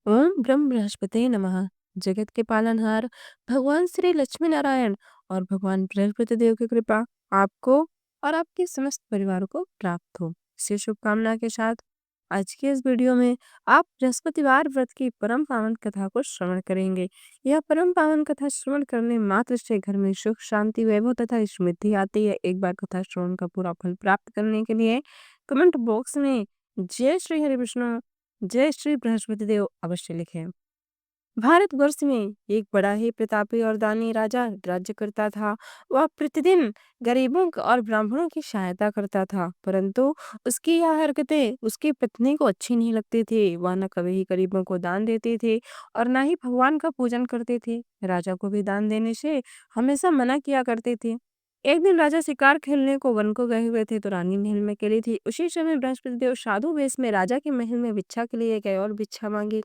ओम ब्रह्म बृहस्पते नमः। जगत के पालनहार भगवान श्री लक्ष्मी नारायण और भगवान बृहस्पति देव की कृपा आपको और आपके समस्त परिवार को प्राप्त हो, इसी शुभकामना के साथ आज के इस वीडियो में आप बृहस्पतिवार व्रत की परम पावन कथा को श्रवण करेंगे। यह परम पावन कथा श्रवण करने मात्र से घर में सुख शांति वैभव तथा समृद्धि आती है। एक बार कथा श्रवण का पूरा फल प्राप्त करने के लिए कमेंट बॉक्स में जय श्री हरि विष्णु, जय श्री बृहस्पति देव अवश्य लिखें। भारतवर्ष में एक बड़ा ही प्रतापी और दानी राजा राज्य करता था। वह प्रतिदिन गरीबों और ब्राह्मणों की सहायता करता था, परंतु उसकी यह हरकतें उसकी पत्नी को अच्छी नहीं लगती थी। वह न कभी ही गरीबों को दान देती थी और न ही भगवान का पूजन करती थी। राजा को भी दान देने से हमेशा मना किया करती थी। एक दिन राजा शिकार खेलने को वन को गए हुए थे, तो रानी महल में अकेली थी। उसी समय बृहस्पति देव साधु वेश में राजा के महल में भिक्षा के लिए गए और भिक्षा मांगी।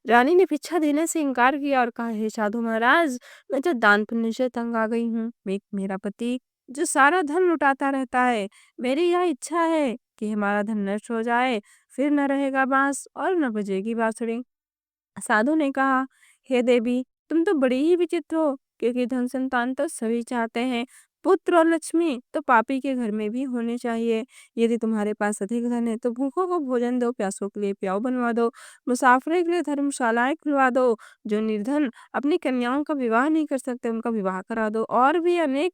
रानी ने भिक्षा देने से इनकार किया और कहा, हे साधु महाराज, मैं तो दान पुण्य से तंग आ गई हूँ। मेरा पति जो सारा धन लुटाता रहता है, मेरी यह इच्छा है कि हमारा धन नष्ट हो जाए, फिर न रहेगा बांस और न बजेगी बांसुरी। साधु ने कहा, हे देवी, तुम तो बड़ी ही विचित्र हो, क्योंकि धन संतान तो सभी चाहते हैं, पुत्र और लक्ष्मी तो पापी के घर में भी होने चाहिए। यदि तुम्हारे पास अधिक धन है तो भूखों को भोजन दो, प्यासों के लिए प्याऊ बनवा दो, मुसाफिरों के लिए धर्मशालाएं खुलवा दो, जो निर्धन अपनी कन्याओं का विवाह नहीं कर सकते उनका विवाह करा दो। और भी अनेक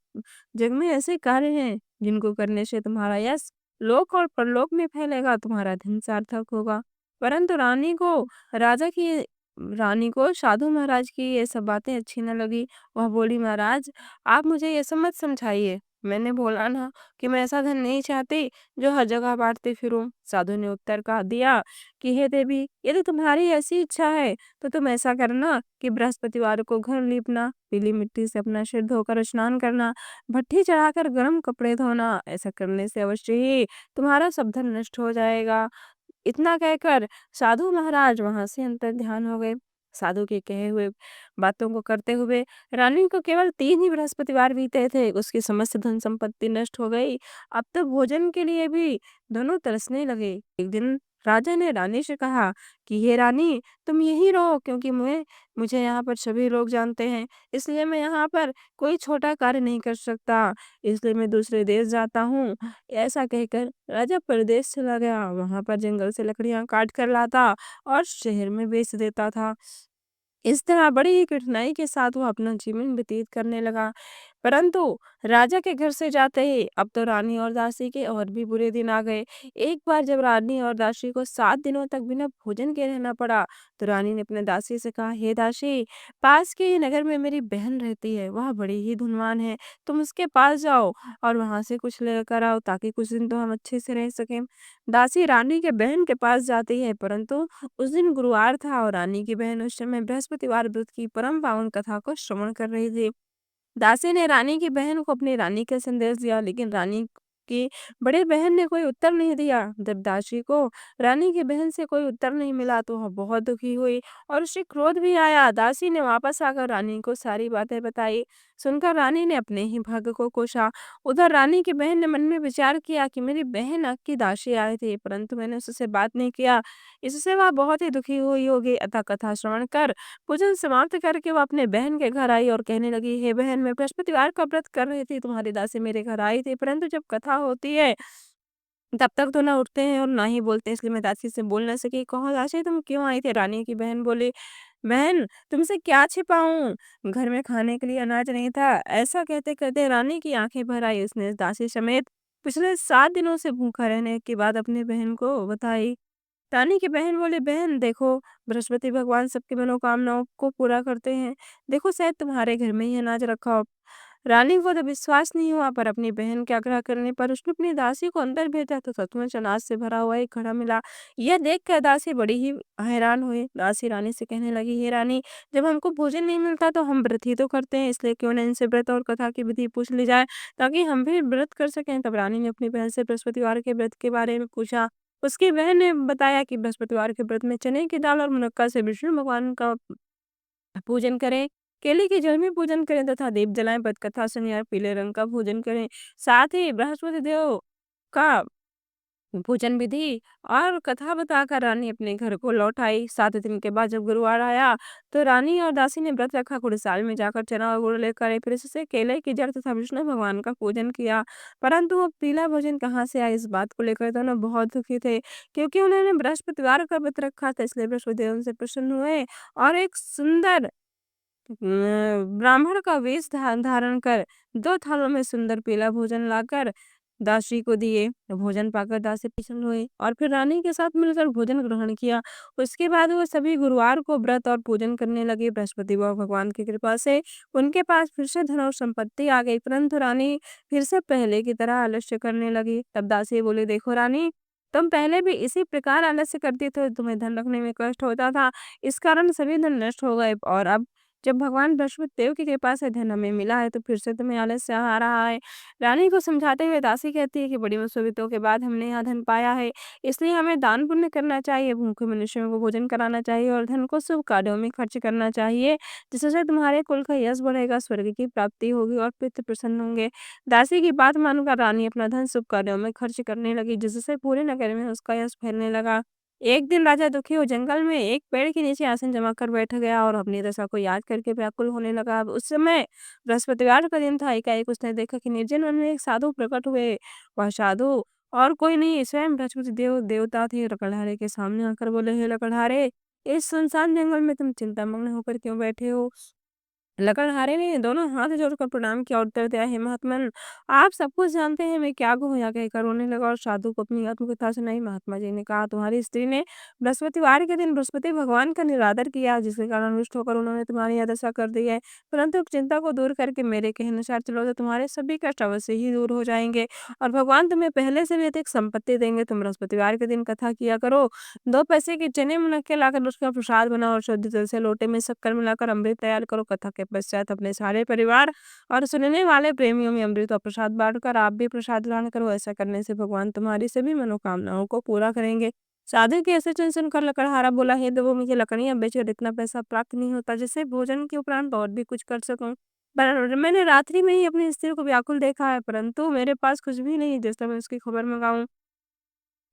जग में ऐसे कार्य हैं जिनको करने से तुम्हारा यश लोक और परलोक में फैलेगा, तुम्हारा धन सार्थक होगा। परंतु रानी को साधु महाराज की ये सब बातें अच्छी न लगी। वह बोली, महाराज, आप मुझे ये सब मत समझाइए। मैंने बोला ना कि मैं ऐसा धन नहीं चाहती जो हर जगह बांटते फिरूं। साधु ने उत्तर कहा दिया कि हे देवी, यदि तुम्हारी ऐसी इच्छा है तो तुम ऐसा करना कि बृहस्पतिवार को घर लीपना, पीली मिट्टी से अपना सिर धोकर स्नान करना, भट्ठी चढ़ाकर गर्म कपड़े धोना। ऐसा करने से अवश्य ही तुम्हारा सब धन नष्ट हो जाएगा। इतना कहकर साधु महाराज वहां से अंतर्ध्यान हो गए। साधु के कहे हुए बातों को करते हुए रानी को केवल 3 ही बृहस्पतिवार बीते थे, उसकी समस्त धन संपत्ति नष्ट हो गई। अब तो भोजन के लिए भी दोनों तरसने लगे। एक दिन राजा ने रानी से कहा कि हे रानी, तुम यहीं रहो, क्योंकि मुझे यहाँ पर सभी लोग जानते हैं, इसलिए मैं यहाँ पर कोई छोटा कार्य नहीं कर सकता, इसलिए मैं दूसरे देश जाता हूँ। ऐसा कहकर राजा परदेश चला गया। वहां पर जंगल से लकड़ियां काट कर लाता और शहर में बेच देता था। इस तरह बड़ी ही कठिनाई के साथ वो अपना जीवन व्यतीत करने लगा। परंतु राजा के घर से जाते ही अब तो रानी और दासी के और भी बुरे दिन आ गए। एक बार जब रानी और दासी को 7 दिनों तक बिना भोजन के रहना पड़ा, तो रानी ने अपने दासी से कहा, हे दासी, पास के ही नगर में मेरी बहन रहती है, वह बड़ी ही धनवान है, तुम उसके पास जाओ और वहां से कुछ लेकर आओ, ताकि कुछ दिन तो हम अच्छे से रह सकें। दासी रानी के बहन के पास जाती है, परंतु उस दिन गुरुवार था और रानी की बहन उस समय बृहस्पतिवार व्रत की परम पावन कथा को श्रवण कर रही थी। दासी ने रानी की बहन को अपनी रानी का संदेश दिया, लेकिन रानी की बड़ी बहन ने कोई उत्तर नहीं दिया। जब दासी को रानी की बहन से कोई उत्तर नहीं मिला तो वह बहुत दुखी हुई और उसे क्रोध भी आया। दासी ने वापस आकर रानी को सारी बातें बताई। सुनकर रानी ने अपने ही भाग्य को कोसा। उधर रानी की बहन ने मन में विचार किया कि मेरी बहन हक की दासी आए थे, परंतु मैंने उससे बात नहीं किया, इससे वह बहुत ही दुखी हुई होगी। अतः कथा श्रवण कर पूजन समाप्त करके वो अपने बहन के घर आई और कहने लगी, हे बहन, मैं बृहस्पतिवार का व्रत कर रही थी, तुम्हारी दासी मेरे घर आई थी, परंतु जब कथा होती है तब तक तो ना उठते हैं और ना ही बोलते हैं, इसलिए मैं दासी से बोल ना सकी। कहो दासी, तुम क्यों आई थी? रानी की बहन बोली, बहन, तुमसे क्या छिपाऊं, घर में खाने के लिए अनाज नहीं था। ऐसा कहते कहते रानी की आंखें भर आई। उसने दासी समेत पिछले 7 दिनों से भूखा रहने की बात अपनी बहन को बताई। रानी की बहन बोले, बहन देखो, बृहस्पति भगवान सबकी मनोकामनाओं को पूरा करते हैं, देखो शायद तुम्हारे घर में ही अनाज रखा हो। रानी को तो विश्वास नहीं हुआ, पर अपनी बहन के आग्रह करने पर उसने अपनी दासी को अंदर भेजा तो सचमुच अनाज से भरा हुआ एक घड़ा मिला। यह देख कर दासी बड़ी ही हैरान हुई। दासी रानी से कहने लगी, हे रानी, जब हमको भोजन नहीं मिलता तो हम व्रत ही तो करते हैं, इसलिए क्यों न इनसे व्रत और कथा की विधि पूछ ली जाए, ताकि हम भी व्रत कर सकें। तब रानी ने अपनी बहन से बृहस्पतिवार के व्रत के बारे में पूछा। उसकी बहन ने बताया कि बृहस्पतिवार के व्रत में चने की दाल और मुनक्का से विष्णु भगवान का पूजन करें, केले के जल में पूजन करें तथा दीप जलाएं, पटकथा सुनिए और पीले रंग का भोजन करें। साथ ही बृहस्पति देव का भोजन विधि और कथा बताकर रानी अपने घर को लौट आई। 7 दिन के बाद जब गुरुवार आया, तो रानी और दासी ने व्रत रखा, कुड़साल में जाकर चना और गुड़ लेकर आए, फिर इससे केले की जड़ तथा विष्णु भगवान का पूजन किया। परंतु वो पीला भोजन कहाँ से आया, इस बात को लेकर दोनों बहुत दुखी थे, क्योंकि उन्होंने बृहस्पतिवार का व्रत रखा था, इसलिए बृहस्पतिदेव उनसे प्रसन्न हुए और एक सुंदर ब्राह्मण का वेश धारण कर 2 थालों में सुंदर पीला भोजन लाकर दासी को दिए। भोजन पाकर दासी प्रसन्न हुई और फिर रानी के साथ मिलकर भोजन ग्रहण किया। उसके बाद वो सभी गुरुवार को व्रत और पूजन करने लगे। बृहस्पति व भगवान की कृपा से उनके पास फिर से धन और संपत्ति आ गई, परंतु रानी फिर से पहले की तरह आलस्य करने लगी। तब दासी बोली, देखो रानी, तुम पहले भी इसी प्रकार आलस्य करती थे, तुम्हें धन रखने में कष्ट होता था, इस कारण सभी धन नष्ट हो गए, और अब जब भगवान बृहस्पति देव की कृपा से धन हमें मिला है, तो फिर से तुम्हें आलस्य आ रहा है। रानी को समझाते हुए दासी कहती है कि बड़ी मुसीबतों के बाद हमने यहाँ धन पाया है, इसलिए हमें दान पुण्य करना चाहिए, भूखे मनुष्यों को भोजन कराना चाहिए और धन को शुभ कार्यों में खर्च करना चाहिए, जिससे तुम्हारे कुल का यश बढ़ेगा, स्वर्ग की प्राप्ति होगी और पितृ प्रसन्न होंगे। दासी की बात मानकर रानी अपना धन शुभ कार्यों में खर्च करने लगी, जिससे पूरे नगर में उसका यश फैलने लगा। एक दिन राजा दुखी हो जंगल में एक पेड़ के नीचे आसन जमा कर बैठ गया और अपनी दशा को याद करके व्याकुल होने लगा। अब उस समय बृहस्पतिवार का दिन था। एकाएक उसने देखा कि निर्जन वन में एक साधु प्रकट हुए। वह साधु और कोई नहीं, स्वयं बृहस्पति देवता थे। लकड़हारे के सामने आकर बोले, हे लकड़हारे, इस सुनसान जंगल में तुम चिंतामग्न होकर क्यों बैठे हो? लकड़हारे ने दोनों हाथ जोड़कर प्रणाम किया और उत्तर दिया, हे महात्मन, आप सब कुछ जानते हैं, मैं क्या कहूँ? यहाँ कहकर रोने लगा और साधु को अपनी आत्मकथा सुनाई। महात्मा जी ने कहा, तुम्हारी स्त्री ने बृहस्पतिवार के दिन बृहस्पति भगवान का निरादर किया, जिसके कारण रुष्ट होकर उन्होंने तुम्हारी यह दशा कर दी है, परंतु चिंता को दूर करके मेरे कहे अनुसार चलो तो तुम्हारे सभी कष्ट अवश्य ही दूर हो जाएंगे और भगवान तुम्हें पहले से भी अधिक संपत्ति देंगे। तुम बृहस्पतिवार के दिन कथा किया करो, 2 पैसे के चने मुनक्के लाकर उसका प्रसाद बनाओ और शुद्ध जल से लोटे में शक्कर मिलाकर अमृत तैयार करो। कथा के पश्चात अपने सारे परिवार और सुनने वाले प्रेमियों में अमृत और प्रसाद बांटकर आप भी प्रसाद ग्रहण करो। ऐसा करने से भगवान तुम्हारी सभी मनोकामनाओं को पूरा करेंगे। साधु के ऐसे वचन सुनकर लकड़हारा बोला, हे देवों, मुझे लकड़ियां बेचकर इतना पैसा प्राप्त नहीं होता जिससे भोजन के उपरांत और भी कुछ कर सकूं। पर मैंने रात्रि में ही अपनी स्त्री को व्याकुल देखा है, परंतु मेरे पास कुछ भी नहीं जिससे मैं उसकी खबर मंगाऊं।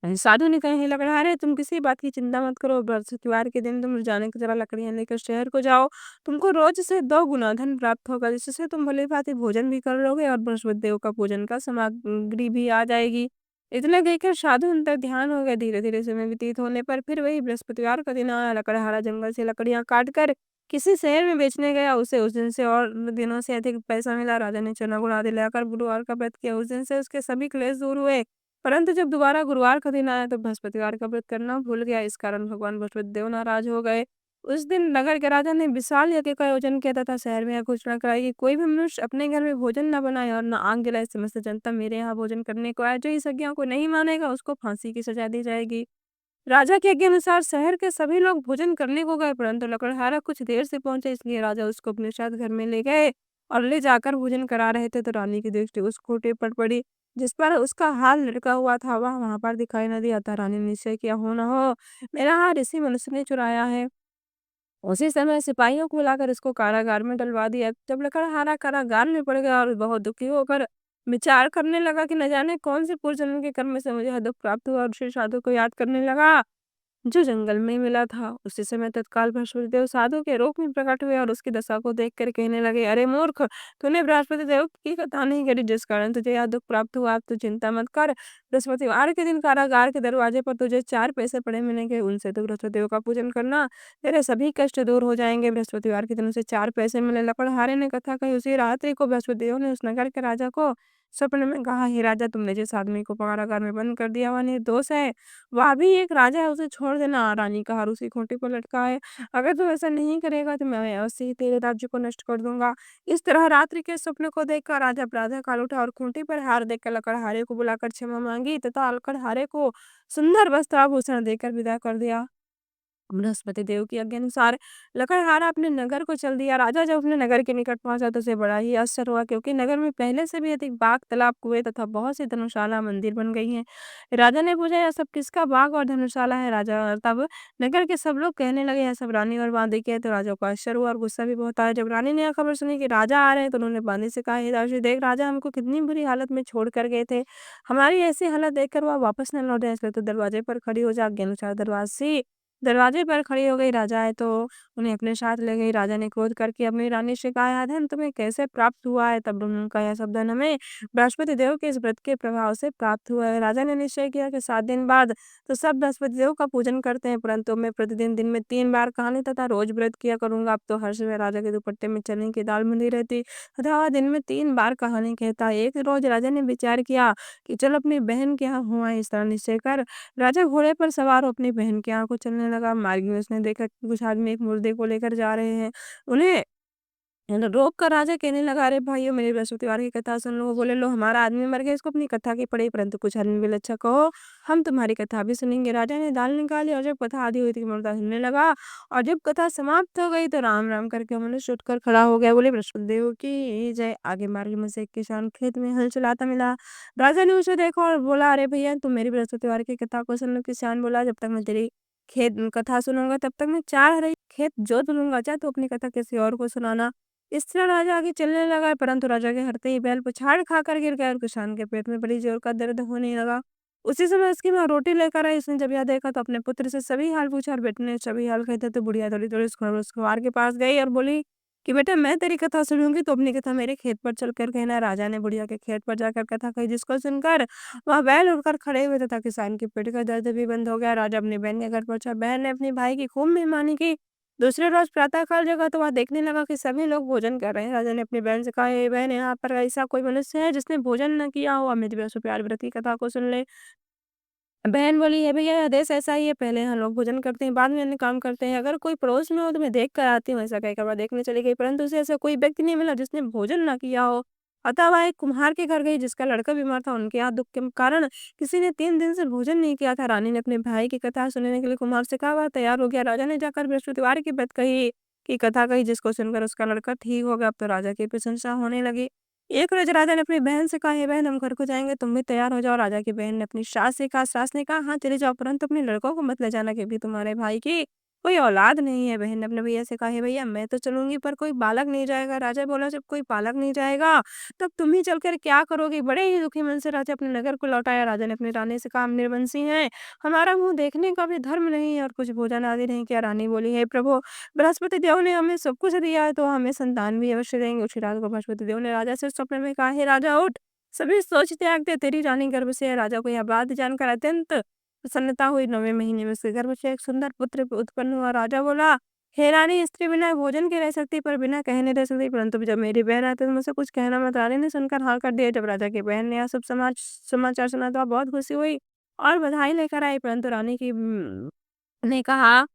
साधु ने कहा, हे लकड़हारे, तुम किसी बात की चिंता मत करो, बृहस्पतिवार के दिन तुम जाने की तरह लकड़ियां लेकर शहर को जाओ, तुमको रोज से 2 गुना धन प्राप्त होगा, जिससे तुम भली भांति भोजन भी कर लोगे और बृहस्पति देव का पूजन का सामग्री भी आ जाएगी। इतना कहकर साधु अंतर ध्यान हो गए। धीरे धीरे समय व्यतीत होने पर फिर वही बृहस्पतिवार का दिन आया। लकड़हारा जंगल से लकड़ियां काट कर किसी शहर में बेचने गया। उसे उस दिन से और दिनों से अधिक पैसा मिला। राजा ने चना गुड़ आदि लाकर गुरुवार का व्रत किया। उस दिन से उसके सभी क्लेश दूर हुए, परंतु जब दोबारा गुरुवार का दिन आया तो बृहस्पतिवार का व्रत करना भूल गया। इस कारण भगवान बृहस्पति देव नाराज हो गए। उस दिन नगर के राजा ने विशाल यज्ञ का आयोजन किया तथा शहर में यह घोषणा कराई कि कोई भी मनुष्य अपने घर में भोजन न बनाए और न आग जलाए। समस्त जनता मेरे यहाँ भोजन करने को आए। जो इस यज्ञ को नहीं मानेगा उसको फांसी की सजा दी जाएगी। राजा के आज्ञा अनुसार शहर के सभी लोग भोजन करने को गए, परंतु लकड़हारा कुछ देर से पहुंचे, इसलिए राजा उसको अपने साथ घर में ले गए और ले जाकर भोजन करा रहे थे तो रानी की दृष्टि उस खोटे पर पड़ी जिस पर उसका हाथ लटका हुआ था। वह वहां पर दिखाई न दिया था। रानी ने निश्चय किया, हो न हो मेरा हाथ इसी मनुष्य ने चुराया है। उसी समय सिपाहियों को बुलाकर इसको कारागार में डलवा दिया। जब लकड़हारा कारागार में पड़ गया और बहुत दुखी होकर विचार करने लगा कि न जाने कौन से पूर्व जन्म के कर्म से मुझे यह दुख प्राप्त हुआ, और उसी साधु को याद करने लगा जो जंगल में मिला था। उसी समय तत्काल बृहस्पति देव साधु के रूप में प्रकट हुए और उसकी दशा को देखकर कहने लगे, अरे मूर्ख, तूने बृहस्पति देव की कथा नहीं करी, जिस कारण तुझे यह दुख प्राप्त हुआ। अब तू चिंता मत कर। बृहस्पतिवार के दिन कारागार के दरवाजे पर तुझे 4 पैसे पड़े मिलेंगे, उनसे तू बृहस्पति देव का पूजन करना, तेरे सभी कष्ट दूर हो जाएंगे। बृहस्पतिवार के दिन उसे 4 पैसे मिले। लकड़हारे ने कथा कही। उसी रात्रि को बृहस्पति देव ने उस नगर के राजा को सपने में कहा, हे राजा, तुमने जिस आदमी को कारागार में बंद कर दिया वह निर्दोष है, वह भी एक राजा है, उसे छोड़ देना। रानी का हार उसी खूंटी पर लटका है, अगर तू ऐसा नहीं करेगा तो मैं अवश्य ही तेरे राज्य को नष्ट कर दूंगा। इस तरह रात्रि के स्वप्न को देखकर राजा प्रातः काल उठा और खूंटी पर हार देखकर लकड़हारे को बुलाकर क्षमा मांगी तथा लकड़हारे को सुंदर वस्त्राभूषण देकर विदा कर दिया। बृहस्पति देव की आज्ञा अनुसार लकड़हारा अपने नगर को चल दिया। राजा जब अपने नगर के निकट पहुंचा तो उसे बड़ा ही आश्चर्य हुआ, क्योंकि नगर में पहले से भी अधिक बाग, तालाब, कुएं तथा बहुत सी धर्मशाला, मंदिर बन गई हैं। राजा ने पूछा, यह सब किसका बाग और धर्मशाला है? राजा तब नगर के सब लोग कहने लगे, यह सब रानी और बांदी के हैं। तो राजा को आश्चर्य हुआ और गुस्सा भी बहुत आया। जब रानी ने यह खबर सुनी कि राजा आ रहे हैं, तो उन्होंने बांदी से कहा, हे दासी, देख राजा हमको कितनी बुरी हालत में छोड़ कर गए थे। हमारी ऐसी हालत देखकर वह वापस न लौटे, इसलिए तो दरवाजे पर खड़ी हो जा। आज्ञा अनुसार दरवाजे पर खड़ी हो गई। राजा आए तो उन्हें अपने साथ ले गई। राजा ने क्रोध करके अपनी रानी से कहा, यह धन तुम्हें कैसे प्राप्त हुआ है? तब उनका यह सब धन हमें बृहस्पति देव के इस व्रत के प्रभाव से प्राप्त हुआ है। राजा ने निश्चय किया कि 7 दिन बाद तो सब बृहस्पति देव का पूजन करते हैं, परंतु मैं प्रतिदिन दिन में 3 बार कहानी तथा रोज व्रत किया करूंगा। अब तो हर सुबह राजा के दुपट्टे में चने की दाल बंधी रहती तथा वह दिन में 3 बार कहानी कहता। एक रोज राजा ने विचार किया कि चल अपनी बहन के यहाँ हुआ, इस तरह निश्चय कर राजा घोड़े पर सवार हो अपनी बहन के यहाँ को चलने लगा। मार्ग में उसने देखा कि कुछ आदमी एक मुर्दे को लेकर जा रहे हैं। उन्हें रोक कर राजा कहने लगा, अरे भाइयों, मेरी बृहस्पतिवार की कथा सुन लो। वो बोले, लो हमारा आदमी मर गया, इसको अपनी कथा की पड़ी। परंतु कुछ आदमी बोले, अच्छा कहो, हम तुम्हारी कथा भी सुनेंगे। राजा ने दाल निकाली और जब कथा आधी हुई थी, मुर्दा सुनने लगा। और जब कथा समाप्त हो गई तो राम राम करके मनुष्य उठकर खड़ा हो गया। बोले, बृहस्पति देव की जय। आगे मार्ग में से एक किसान खेत में हल चलाता मिला। राजा ने उसे देखा और बोला, अरे भैया, तुम मेरी बृहस्पतिवार की कथा को सुन लो। किसान बोला, जब तक मैं तेरी खेत कथा सुनूंगा तब तक मैं 4 हरी खेत जोत लूंगा, चाहे तो अपनी कथा किसी और को सुनाना। इस तरह राजा आगे चलने लगा, परंतु राजा के हरते ही बैल पछाड़ खाकर गिर गया और किसान के पेट में बड़ी जोर का दर्द होने लगा। उसी समय उसकी माँ रोटी लेकर आई। उसने जब यह देखा तो अपने पुत्र से सभी हाल पूछा और बेटे ने सभी हाल कहते तो बुढ़िया दौड़ी दौड़ी उस कुम्हार के पास गई और बोली कि बेटा, मैं तेरी कथा सुनूंगी तो अपनी कथा मेरे खेत पर चलकर कहना। राजा ने बुढ़िया के खेत पर जाकर कथा कही, जिसको सुनकर वह बैल उठकर खड़े हुए तथा किसान के पेट का दर्द भी बंद हो गया। राजा अपनी बहन के घर पहुंचा। बहन ने अपनी भाई की खूब मेहमानी की। दूसरे रोज प्रातःकाल जगा तो वह देखने लगा कि सभी लोग भोजन कर रहे हैं। राजा ने अपनी बहन से कहा, हे बहन, यहाँ पर ऐसा कोई मनुष्य है जिसने भोजन न किया हो? अब मेरी बृहस्पतिवार व्रत की कथा को सुन ले। बहन बोली, है भैया, यह देश ऐसा ही है, पहले यहाँ लोग भोजन करते हैं, बाद में अन्य काम करते हैं। अगर कोई पड़ोस में हो तो मैं देख कर आती हूँ। ऐसा कहकर वह देखने चली गई, परंतु उसे ऐसा कोई व्यक्ति नहीं मिला जिसने भोजन ना किया हो। अतः वह एक कुम्हार के घर गई, जिसका लड़का बीमार था। उनके यहाँ दुख के कारण किसी ने 3 दिन से भोजन नहीं किया था। रानी ने अपने भाई की कथा सुनने के लिए कुम्हार से कहा। वह तैयार हो गया। राजा ने जाकर बृहस्पतिवार की बात कही की कथा कही, जिसको सुनकर उसका लड़का ठीक हो गया। अब तो राजा की प्रशंसा होने लगी। एक रोज राजा ने अपनी बहन से कहा, हे बहन, हम घर को जाएंगे, तुम भी तैयार हो जाओ। राजा की बहन ने अपनी सास से कहा। सास ने कहा, हाँ चले जाओ, परंतु अपने लड़कों को मत ले जाना, क्योंकि तुम्हारे भाई की कोई औलाद नहीं है। बहन ने अपने भैया से कहा, हे भैया, मैं तो चलूंगी पर कोई बालक नहीं जाएगा। राजा बोला, जब कोई बालक नहीं जाएगा तब तुम ही चलकर क्या करोगे? बड़े ही दुखी मन से राजा अपने नगर को लौटाया। राजा ने अपनी रानी से कहा, हम निर्वंशी हैं, हमारा मुंह देखने का भी धर्म नहीं है और कुछ भोजन आदि नहीं किया। रानी बोली, हे प्रभु, बृहस्पति देव ने हमें सब कुछ दिया है, तो हमें संतान भी अवश्य देंगे। उसी रात को बृहस्पति देव ने राजा से स्वप्न में कहा, हे राजा, उठ, सभी सोच त्याग दे, तेरी रानी गर्भ से है। राजा को यह बात जानकर अत्यंत प्रसन्नता हुई। 9वें महीने में उसके गर्भ से एक सुंदर पुत्र उत्पन्न हुआ। राजा बोला, हे रानी, स्त्री बिना भोजन के रह सकती, पर बिना कहे नहीं रह सकती, परंतु जब मेरी बहन आती तो मुझसे कुछ कहना मत। रानी ने सुनकर हाँ कर दिया। जब राजा की बहन ने यह सब समाचार सुना तो वह बहुत खुशी हुई और बधाई लेकर आई, परंतु रानी की ने कहा,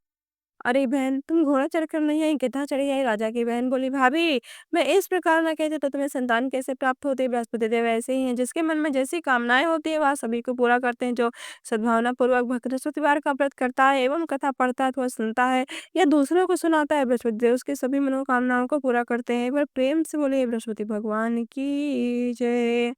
अरे बहन, तुम घोड़ा चढ़कर नहीं आई, गधा चढ़ी आई। राजा की बहन बोली, भाभी, मैं इस प्रकार न कहती तो तुम्हें संतान कैसे प्राप्त होती? बृहस्पति देव ऐसे ही हैं, जिसके मन में जैसी कामनाएं होती है वह सभी को पूरा करते हैं। जो सद्भावना पूर्वक बृहस्पतिवार का व्रत करता है एवं कथा पढ़ता है अथवा सुनता है या दूसरों को सुनाता है, बृहस्पति देव उसकी सभी मनोकामनाओं को पूरा करते हैं। एक बार प्रेम से बोले, बृहस्पति भगवान की जय।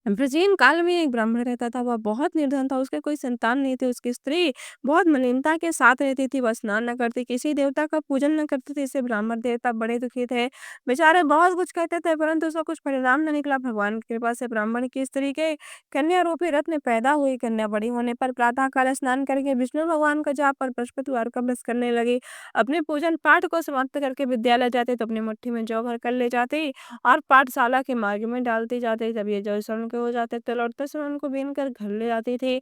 प्राचीन काल में एक ब्राह्मण रहता था। वह बहुत निर्धन था, उसके कोई संतान नहीं थे। उसकी स्त्री बहुत मलिनता के साथ रहती थी। वह स्नान न करती, किसी देवता का पूजन न करती थी। इससे ब्राह्मण देवता बड़े दुखी थे। बेचारे बहुत कुछ कहते थे, परंतु उसका कुछ परिणाम न निकला। भगवान की कृपा से ब्राह्मण की स्त्री के कन्या रूपी रत्न पैदा हुई। कन्या बड़ी होने पर प्रातः काल स्नान करके विष्णु भगवान का जाप और बृहस्पतिवार का व्रत करने लगी। अपने पूजन पाठ को समाप्त करके विद्यालय जाते तो अपनी मुट्ठी में जौ भर कर ले जाती और पाठशाला के मार्ग में डालती जाती। जब ये जौ सड़न के हो जाते तो लौटते समय उनको बीन कर घर ले जाती थी।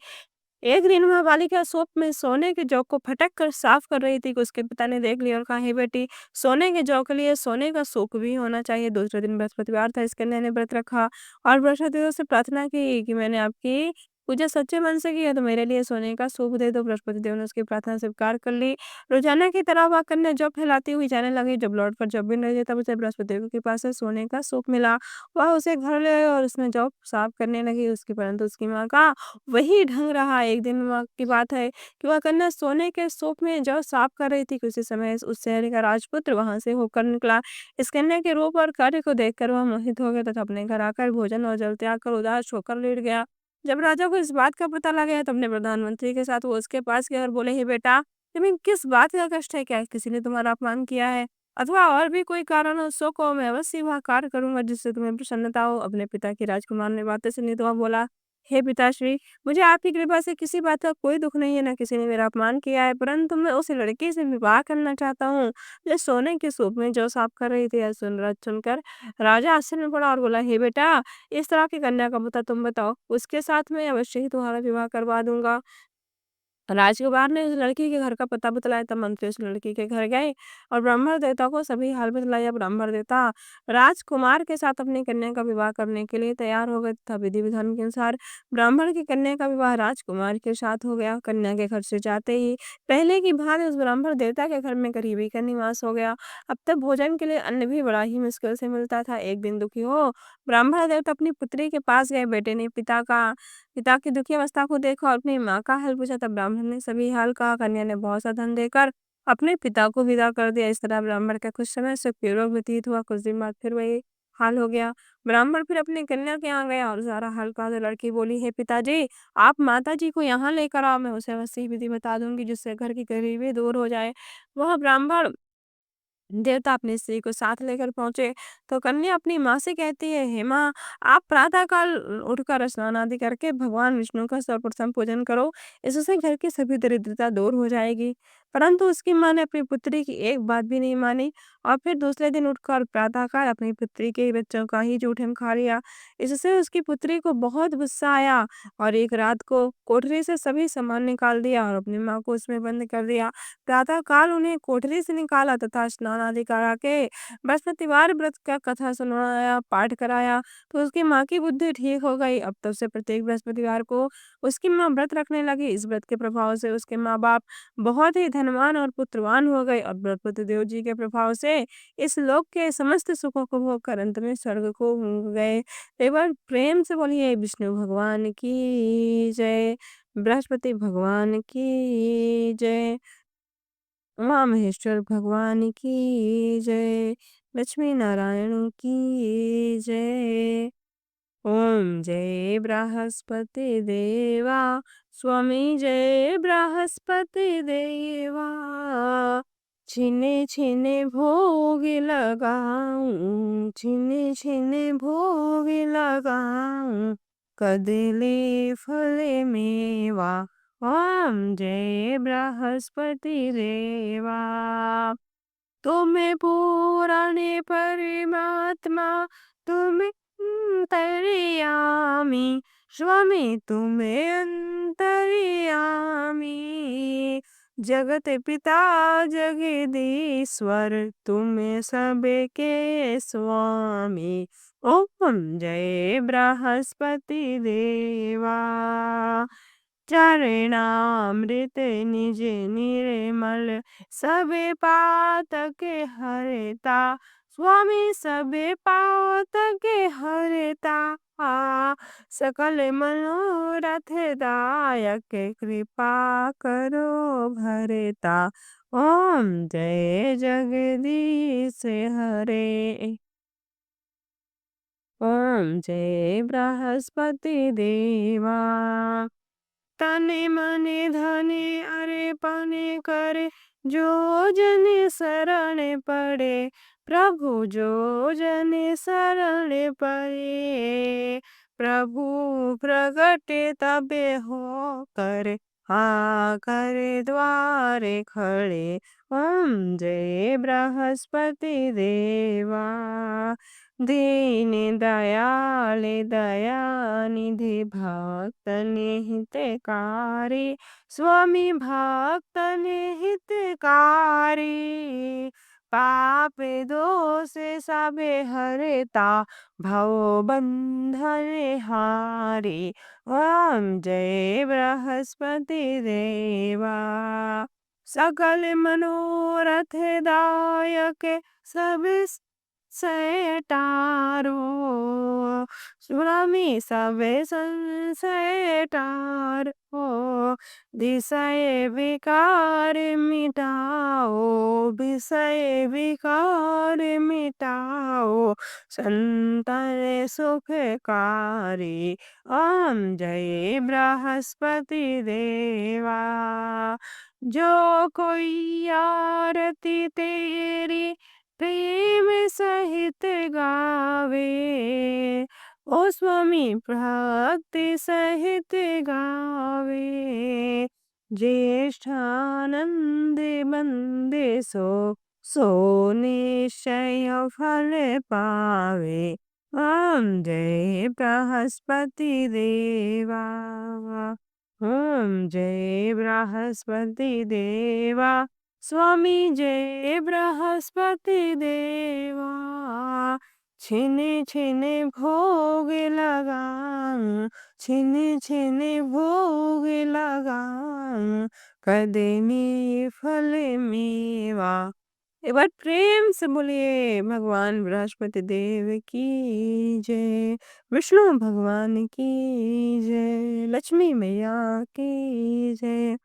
एक दिन वह बालिका सोप में सोने के जौ को फटक कर साफ कर रही थी कि उसके पिता ने देख लिया और कहा, हे बेटी, सोने के जौ के लिए सोने का सूप भी होना चाहिए। दूसरे दिन बृहस्पतिवार था। इस कन्या ने व्रत रखा और बृहस्पति देव से प्रार्थना की कि मैंने आपकी पूजा सच्चे मन से की है तो मेरे लिए सोने का सूप दे दो। बृहस्पति देव ने उसकी प्रार्थना स्वीकार कर ली। रोजाना की तरह वह कन्या जौ फैलाती हुई जाने लगी। जब लौट कर जब भी नहीं तब उसे बृहस्पति देव के पास से सोने का सूप मिला। वह उसे घर ले आई और उसमें जौ साफ करने लगी उसकी, परंतु उसकी माँ का वही ढंग रहा। एक दिन माँ की बात है कि वह कन्या सोने के सूप में जौ साफ कर रही थी कि उसी समय उस शहर का राजपुत्र वहां से होकर निकला। इस कन्या के रूप और कार्य को देखकर वह मोहित हो गया तथा अपने घर आकर भोजन और जल त्याग कर उदास होकर लेट गया। जब राजा को इस बात का पता लगा तो अपने प्रधानमंत्री के साथ वो उसके पास गए और बोले, हे बेटा, तुम्हें किस बात का कष्ट है? क्या किसी ने तुम्हारा अपमान किया है अथवा और भी कोई कारण हो, सो कहो, मैं अवश्य वह कार्य करूंगा जिससे तुम्हें प्रसन्नता हो। अपने पिता की राजकुमार ने बातें सुनी तो वह बोला, हे पिताश्री, मुझे आपकी कृपा से किसी बात का कोई दुख नहीं है, न किसी ने मेरा अपमान किया है, परंतु मैं उस लड़की से विवाह करना चाहता हूँ जो सोने के सूप में जौ साफ कर रही थी। यह सुनकर राजा आश्चर्य में पड़ा और बोला, हे बेटा, इस तरह की कन्या का पता तुम बताओ, उसके साथ मैं अवश्य ही तुम्हारा विवाह करवा दूंगा। राजकुमार ने उस लड़की के घर का पता बतलाया। तब मंत्री उस लड़की के घर गए और ब्राह्मण देवता को सभी हाल बतलाया। ब्राह्मण देवता राजकुमार के साथ अपनी कन्या का विवाह करने के लिए तैयार हो गए तथा विधि विधान के अनुसार ब्राह्मण की कन्या का विवाह राजकुमार के साथ हो गया। कन्या के घर से जाते ही पहले की भांति उस ब्राह्मण देवता के घर में करीबी का निवास हो गया। अब तक भोजन के लिए अन्न भी बड़ा ही मुश्किल से मिलता था। एक दिन दुखी हो ब्राह्मण देवता अपनी पुत्री के पास गए। बेटे ने पिता की दुखी अवस्था को देखा और अपनी माँ का हाल पूछा। तब ब्राह्मण ने सभी हाल कहा। कन्या ने बहुत सा धन देकर अपने पिता को विदा कर दिया। इस तरह ब्राह्मण का कुछ समय सुखपूर्वक व्यतीत हुआ। कुछ दिन बाद फिर वही हाल हो गया। ब्राह्मण फिर अपनी कन्या के यहाँ गया और सारा हाल कहा तो लड़की बोली, हे पिताजी, आप माता जी को यहाँ लेकर आओ, मैं उसे अवश्य ही विधि बता दूंगी जिससे घर की गरीबी दूर हो जाए। वह ब्राह्मण देवता अपनी स्त्री को साथ लेकर पहुंचे तो कन्या अपनी माँ से कहती है, हे माँ, आप प्रातः काल उठकर स्नान आदि करके भगवान विष्णु का सर्वप्रथम पूजन करो, इससे घर की सभी दरिद्रता दूर हो जाएगी। परंतु उसकी माँ ने अपनी पुत्री की एक बात भी नहीं मानी और फिर दूसरे दिन उठकर प्रातः काल अपनी पुत्री के बच्चों का ही जूठन खा लिया। इससे उसकी पुत्री को बहुत गुस्सा आया और एक रात को कोठरी से सभी सामान निकाल दिया और अपनी माँ को उसमें बंद कर दिया। प्रातः काल उन्हें कोठरी से निकाला तथा स्नान आदि करा के बृहस्पतिवार व्रत का कथा सुनाया, पाठ कराया तो उसकी माँ की बुद्धि ठीक हो गई। अब तब से प्रत्येक बृहस्पतिवार को उसकी माँ व्रत रखने लगी। इस व्रत के प्रभाव से उसके माँ बाप बहुत ही धनवान और पुत्रवान हो गए और बृहस्पति देव जी के प्रभाव से इस लोक के समस्त सुखों को भोग कर अंत में स्वर्ग को गए। तो एक बार प्रेम से बोलिए, विष्णु भगवान की जय, बृहस्पति भगवान की जय, उमा महेश्वर भगवान की जय, लक्ष्मी नारायण की जय। ओम जय बृहस्पति देवा, स्वामी जय बृहस्पति देवा, छिने छिने भोग लगाऊं, छिने छिने भोग लगाऊं, कदले फल मेवा। ओम जय बृहस्पति देवा। तुम्हें पुराणे परमात्मा, तुम्हें अंतर्यामी, स्वामी तुम्हें अंतर्यामी, जगत पिता जगदीश्वर, तुम्हें सबके स्वामी। ओम जय बृहस्पति देवा। चरणामृत निज निर्मल, सबे पातक हरता, स्वामी सबे पातक हरता, सकल मनोरथ दायक, कृपा करो भरता। ओम जय जगदीश हरे। ओम जय बृहस्पति देवा। तने मने धने अर्पण करे, जो जन शरण पड़े, प्रभु जो जन शरण पड़े, प्रभु प्रगट तबे हो कर, हाँ कर द्वारे खड़े। ओम जय बृहस्पति देवा। दीन दयाल दयानिधि, भक्तन हितकारी, स्वामी भक्तन हितकारी, पाप दोष सबे हरता, भव बंधन हारे। ओम जय बृहस्पति देवा। सकल मनोरथ दायक, सब संशय टारो। स्वामी सब संशय टारो। विषय विकार मिटाओ, विषय विकार मिटाओ। संतन सुखकारी। ओम जय बृहस्पति देवा। जो कोई आरती तेरी प्रेम सहित गावे, ओ स्वामी भक्ति सहित गावे। ज्येष्ठानंद बंदे सो निश्चय फल पावे। ओम जय बृहस्पति देवा। ओम जय बृहस्पति देवा। स्वामी जय बृहस्पति देवा। छिने छिने भोग लगाऊं, छिने छिने भोग लगाऊं, कदनी फल मेवा। एक बार प्रेम से बोलिए भगवान बृहस्पति देव की जय, विष्णु भगवान की जय, लक्ष्मी मैया की जय।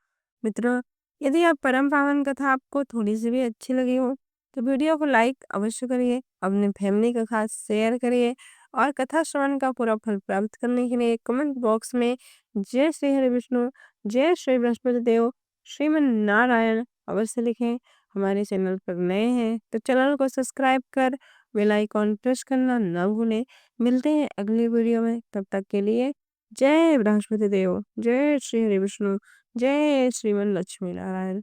मित्रों, यदि आप परम पावन कथा आपको थोड़ी सी भी अच्छी लगी हो तो वीडियो को लाइक अवश्य करिए, अपने फैमिली के साथ शेयर करिए और कथा श्रवण का पूरा फल प्राप्त करने के लिए कमेंट बॉक्स में जय श्री हरि विष्णु, जय श्री बृहस्पति देव, श्रीमन नारायण अवश्य लिखें। हमारे चैनल पर नए हैं तो चैनल को सब्सक्राइब कर बेल आइकॉन प्रेस करना ना भूलें। मिलते हैं अगली वीडियो में, तब तक के लिए जय बृहस्पति देव, जय श्री हरि विष्णु, जय श्रीमन लक्ष्मी नारायण।